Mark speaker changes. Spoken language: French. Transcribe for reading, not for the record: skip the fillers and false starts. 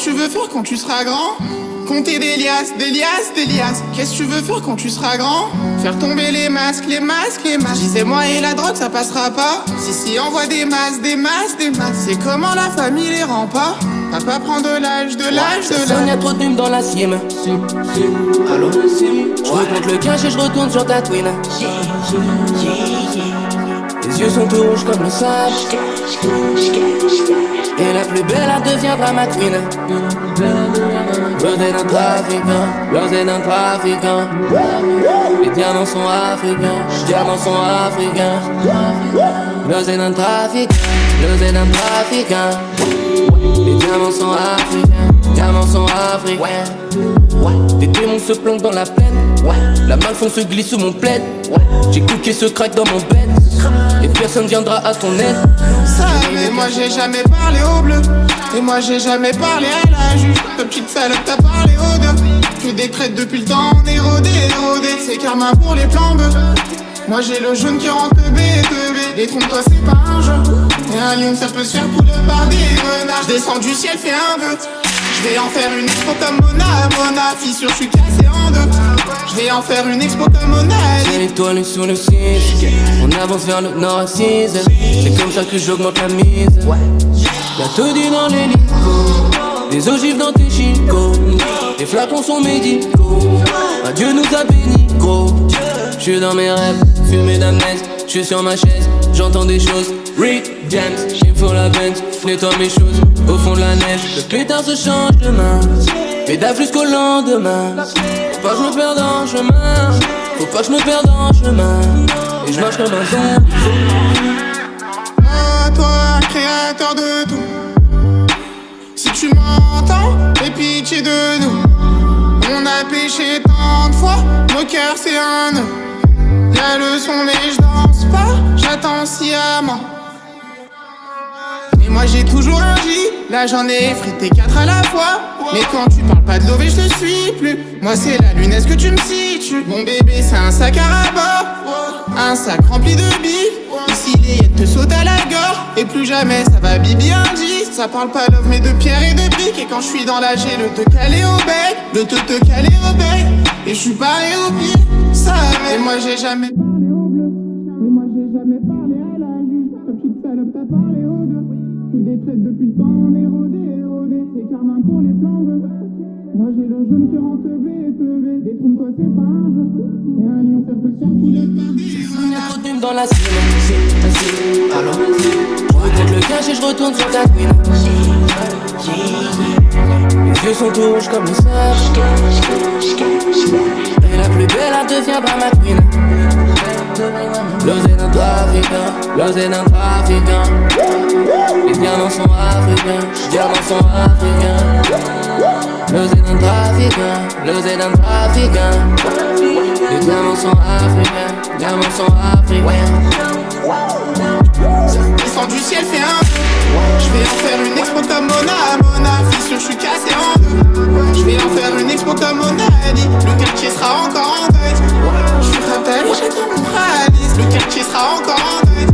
Speaker 1: Qu'est-ce que tu veux faire quand tu seras grand? Compter des liasses, des liasses, des liasses. Qu'est-ce que tu veux faire quand tu seras grand? Faire tomber les masques, les masques, les masques. Disais moi et la drogue ça passera pas. Si envoie des masques, des masques, des masques. C'est comment la famille les rend pas. Papa prend de l'âge, de l'âge, de l'âge.
Speaker 2: Y'a trop de nume dans la cime. Allô, je recompte le cash et je retourne sur ta twin. Les yeux sont tout rouges comme le sable. Et la plus belle elle deviendra ma twin. Rosé d'un trafiquant, rosé d'un trafiquant. Les diamants sont africains, diamants sont africains. Rosé d'un trafiquant, rosé d'un trafiquant. Les diamants sont africains, diamants sont africains. Des démons se planquent dans la plaine. La malfon se glisse sous mon plaid. J'ai cooké ce crack dans mon bed. Et personne viendra à ton aide.
Speaker 1: Ça, mais moi j'ai jamais parlé au bleu. Et moi j'ai jamais parlé à la juge. Ta petite salope t'as parlé au deux. Tu décrètes depuis le temps, on est rodé, rodé. C'est karma pour les plans bleus. Moi j'ai le jaune qui rentre teubé. Détrompe-toi c'est pas un jeu. Et un lion ça peut se faire poudre par des renards. Je descends du ciel, fais un vœu. Je vais en faire une expo comme Mona. Fissure, je suis cassé en deux. Je vais en faire une expo comme Mona.
Speaker 2: J'ai l'étoile sur le 6. On avance vers le nord à 6. C'est comme ça que j'augmente la mise. Y'a tout dit dans l'hélico. Des ogives dans tes chicots. Les flacons sont médicaux. Dieu nous a bénis gros. J'suis dans mes rêves, fumé d'amnèse. J'suis sur ma chaise, j'entends des choses. Rick James, il me faut la Benz. Nettoie mes choses, au fond de la neige. Le pétard se change de main. Pédale jusqu'au lendemain. Faut pas que je me perde en chemin. Faut pas que je me perde en chemin. Et je marche comme un zombie.
Speaker 1: À toi, créateur de tout. Si tu m'entends, aie pitié de nous. On a péché tant de fois, nos cœurs c'est un nœud. Y'a le son mais je danse pas, j'attends sciemment. Et moi j'ai toujours un J, là j'en ai frité 4 à la fois. Mais quand tu parles pas de l'OV je te suis plus. Moi c'est la lune, est-ce que tu me situes? Mon bébé c'est un sac à rabat, un sac rempli de bif. Ici les hyènes te sautent à la gorge. Et plus jamais ça va bibi un J. Ça parle pas love mais de pierre et de briques. Et quand je suis dans la G, le te caler au bec. Le te caler au bec. Et je suis paré au pied. Ça mais moi j'ai jamais parlé au bleu. Et moi j'ai jamais parlé à la juge. Ta petite salope t'as parlé au deux. Tu détraites depuis le temps, on est rodé, rodé. C'est karma pour les plans bleus. Moi j'ai le jaune qui rentre teubé. Détrompe-toi c'est pas un jeu. Et un lion ça peut se faire couler par des
Speaker 2: Y'a trop de nume dans la cime. Allô, je recompte le cash et je retourne sur ta queen. Les yeux sont tout rouges comme le sable. Et la plus belle elle deviendra ma queen. L'osé d'un trafiquant, l'osé d'un trafiquant. Les diamants sont africains, diamants sont africains. L'osé d'un trafiquant, l'osé d'un trafiquant. Les diamants sont africains, diamants sont africains.
Speaker 1: Descends du ciel, fais un vœu. Je vais en faire une expo comme Mona. Fissure, je suis cassé en deux. Je vais en faire une expo comme Mona dit. Le quartier sera encore en deuil. Je suis rappelé, j'ai tout mon réalise. Le quartier sera encore en deuil.